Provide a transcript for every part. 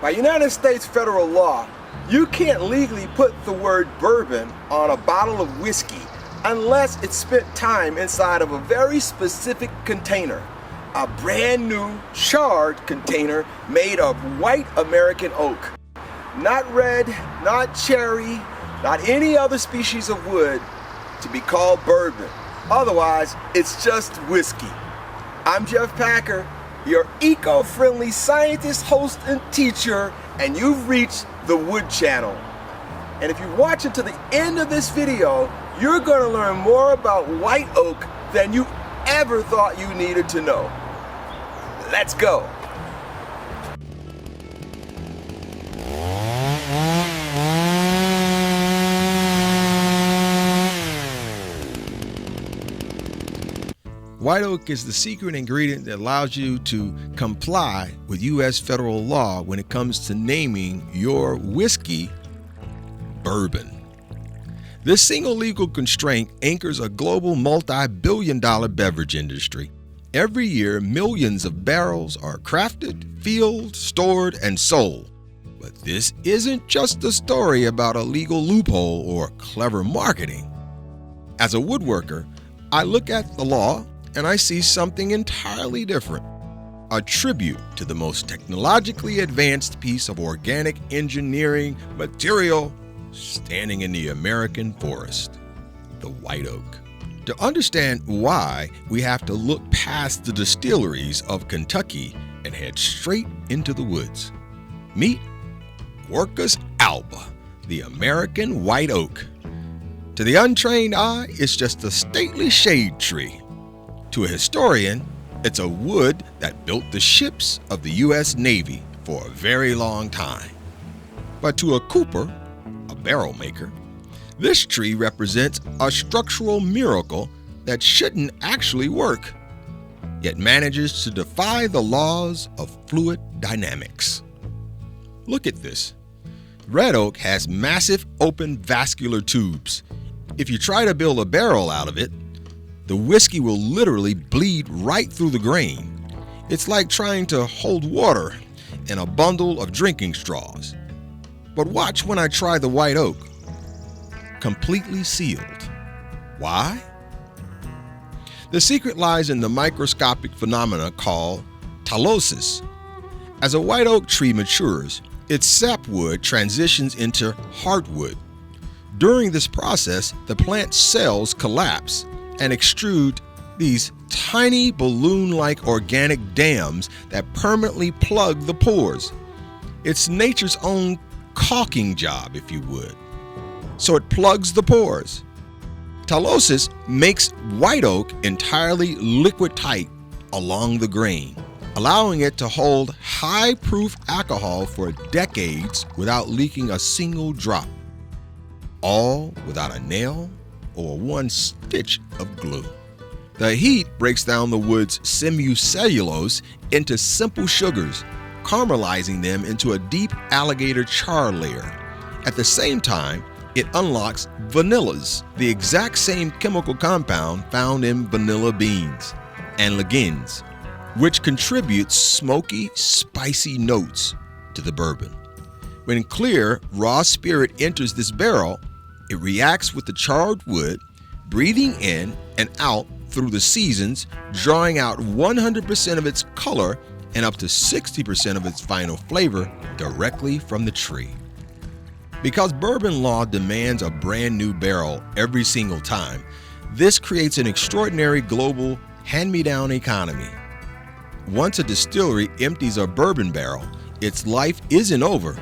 By United States federal law, you can't legally put the word bourbon on a bottle of whiskey unless it's spent time inside of a very specific container. A brand new charred container made of white American oak. Not red, not cherry, not any other species of wood to be called bourbon. Otherwise, it's just whiskey. I'm Jeff Packer, your eco-friendly scientist, host, and teacher, and you've reached the Wood Channel. And if you watch it to the end of this video, you're going to learn more about white oak than you ever thought you needed to know. Let's go. White oak is the secret ingredient that allows you to comply with U.S. federal law when it comes to naming your whiskey bourbon. This single legal constraint anchors a global multi-billion-dollar beverage industry. Every year, millions of barrels are crafted, filled, stored, and sold. But this isn't just a story about a legal loophole or clever marketing. As a woodworker, I look at the law and I see something entirely different. A tribute to the most technologically advanced piece of organic engineering material standing in the American forest, the white oak. To understand why, we have to look past the distilleries of Kentucky and head straight into the woods. Meet Quercus Alba, the American white oak. To the untrained eye, it's just a stately shade tree. To a historian, it's a wood that built the ships of the U.S. Navy for a very long time. But to a cooper, a barrel maker, this tree represents a structural miracle that shouldn't actually work, yet manages to defy the laws of fluid dynamics. Look at this. Red oak has massive open vascular tubes. If you try to build a barrel out of it, the whiskey will literally bleed right through the grain. It's like trying to hold water in a bundle of drinking straws. But watch when I try the white oak. Completely sealed. Why? The secret lies in the microscopic phenomena called ptylosis. As a white oak tree matures, its sapwood transitions into heartwood. During this process, the plant cells collapse and extrude these tiny balloon-like organic dams that permanently plug the pores. It's nature's own caulking job, if you would. So it plugs the pores. Ptylosis makes white oak entirely liquid tight along the grain, allowing it to hold high-proof alcohol for decades without leaking a single drop, all without a nail or one stitch of glue. The heat breaks down the wood's semicellulose into simple sugars, caramelizing them into a deep alligator char layer. At the same time, it unlocks vanillas, the exact same chemical compound found in vanilla beans, and lignans, which contributes smoky, spicy notes to the bourbon. When clear, raw spirit enters this barrel, it reacts with the charred wood, breathing in and out through the seasons, drawing out 100% of its color and up to 60% of its final flavor directly from the tree. Because bourbon law demands a brand new barrel every single time, this creates an extraordinary global hand-me-down economy. Once a distillery empties a bourbon barrel, its life isn't over.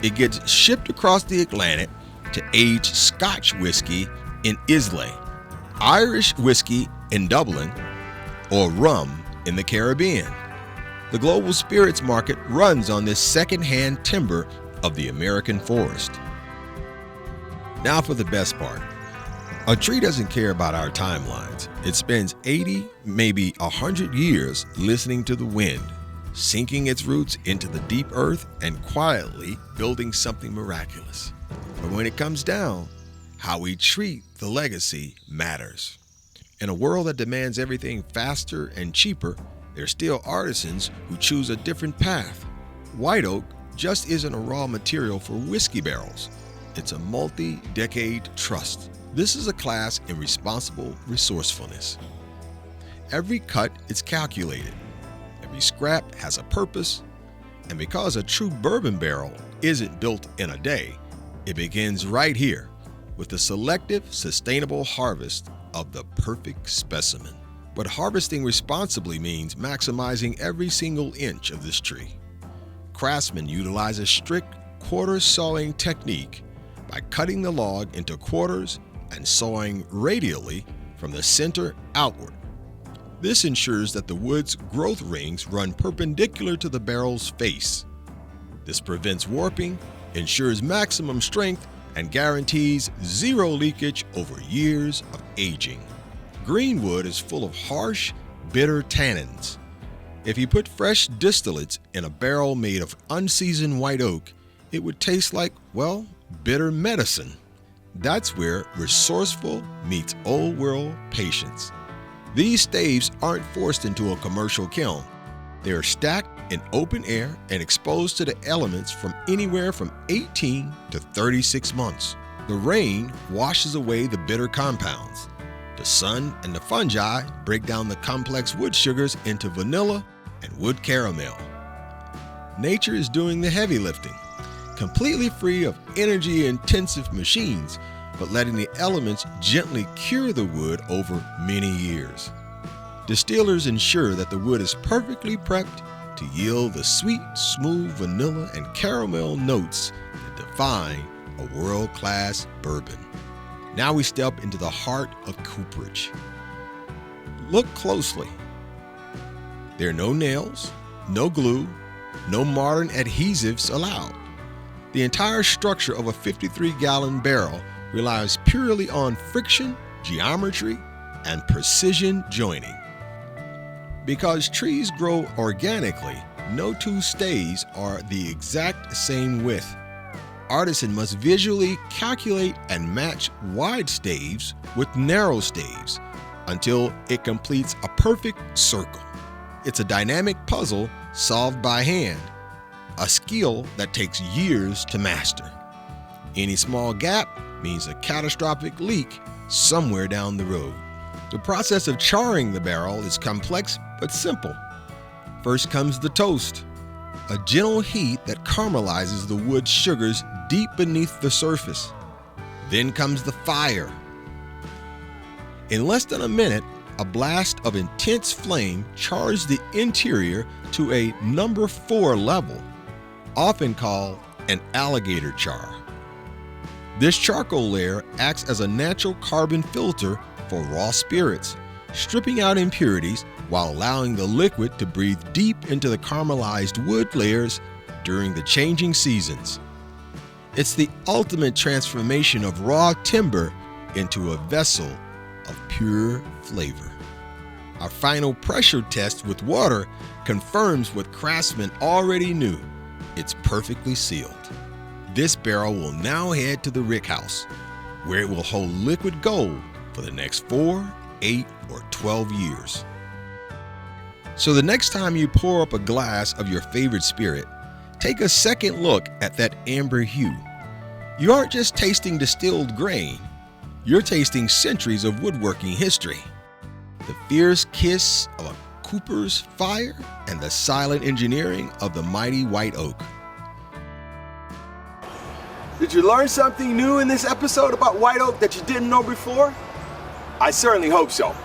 It gets shipped across the Atlantic to age Scotch whiskey in Islay, Irish whiskey in Dublin, or rum in the Caribbean. The global spirits market runs on this second-hand timber of the American forest. Now for the best part. A tree doesn't care about our timelines. It spends 80, maybe 100 years listening to the wind, sinking its roots into the deep earth and quietly building something miraculous. But when it comes down, how we treat the legacy matters. In a world that demands everything faster and cheaper, there's still artisans who choose a different path. White oak just isn't a raw material for whiskey barrels. It's a multi-decade trust. This is a class in responsible resourcefulness. Every cut is calculated. Every scrap has a purpose. And because a true bourbon barrel isn't built in a day, it begins right here with the selective, sustainable harvest of the perfect specimen. But harvesting responsibly means maximizing every single inch of this tree. Craftsmen utilize a strict quarter sawing technique by cutting the log into quarters and sawing radially from the center outward. This ensures that the wood's growth rings run perpendicular to the barrel's face. This prevents warping, ensures maximum strength, and guarantees zero leakage over years of aging. Green wood is full of harsh, bitter tannins. If you put fresh distillates in a barrel made of unseasoned white oak, it would taste like, well, bitter medicine. That's where resourceful meets old world patience. These staves aren't forced into a commercial kiln. They are stacked in open air and exposed to the elements from anywhere from 18 to 36 months. The rain washes away the bitter compounds. The sun and the fungi break down the complex wood sugars into vanilla and wood caramel. Nature is doing the heavy lifting, completely free of energy-intensive machines, but letting the elements gently cure the wood over many years. Distillers ensure that the wood is perfectly prepped to yield the sweet, smooth vanilla and caramel notes that define a world-class bourbon. Now we step into the heart of cooperage. Look closely. There are no nails, no glue, no modern adhesives allowed. The entire structure of a 53-gallon barrel relies purely on friction, geometry, and precision joining. Because trees grow organically, no two staves are the exact same width. Artisan must visually calculate and match wide staves with narrow staves until it completes a perfect circle. It's a dynamic puzzle solved by hand, a skill that takes years to master. Any small gap means a catastrophic leak somewhere down the road. The process of charring the barrel is complex but simple. First comes the toast, a gentle heat that caramelizes the wood sugars deep beneath the surface. Then comes the fire. In less than a minute, a blast of intense flame chars the interior to a number 4 level, often called an alligator char. This charcoal layer acts as a natural carbon filter for raw spirits, stripping out impurities while allowing the liquid to breathe deep into the caramelized wood layers during the changing seasons. It's the ultimate transformation of raw timber into a vessel of pure flavor. Our final pressure test with water confirms what craftsmen already knew. It's perfectly sealed. This barrel will now head to the rickhouse, where it will hold liquid gold for the next 4, 8, or 12 years. So the next time you pour up a glass of your favorite spirit, take a second look at that amber hue. You aren't just tasting distilled grain, you're tasting centuries of woodworking history. The fierce kiss of a cooper's fire and the silent engineering of the mighty white oak. Did you learn something new in this episode about white oak that you didn't know before? I certainly hope so.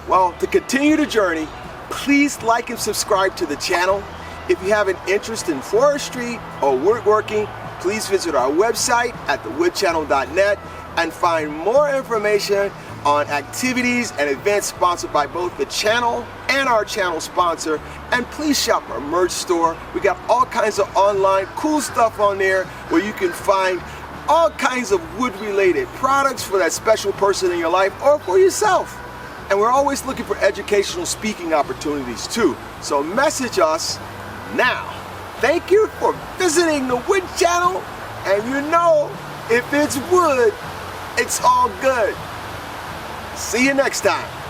Well, to continue the journey, please like and subscribe to the channel. If you have an interest in forestry or woodworking, please visit our website at thewoodchannel.net and find more information on activities and events sponsored by both the channel and our channel sponsor. And please shop our merch store. We got all kinds of online cool stuff on there where you can find all kinds of wood related products for that special person in your life or for yourself. And we're always looking for educational speaking opportunities too. So message us now. Thank you for visiting the Wood Channel. And you know, if it's wood, it's all good. See you next time.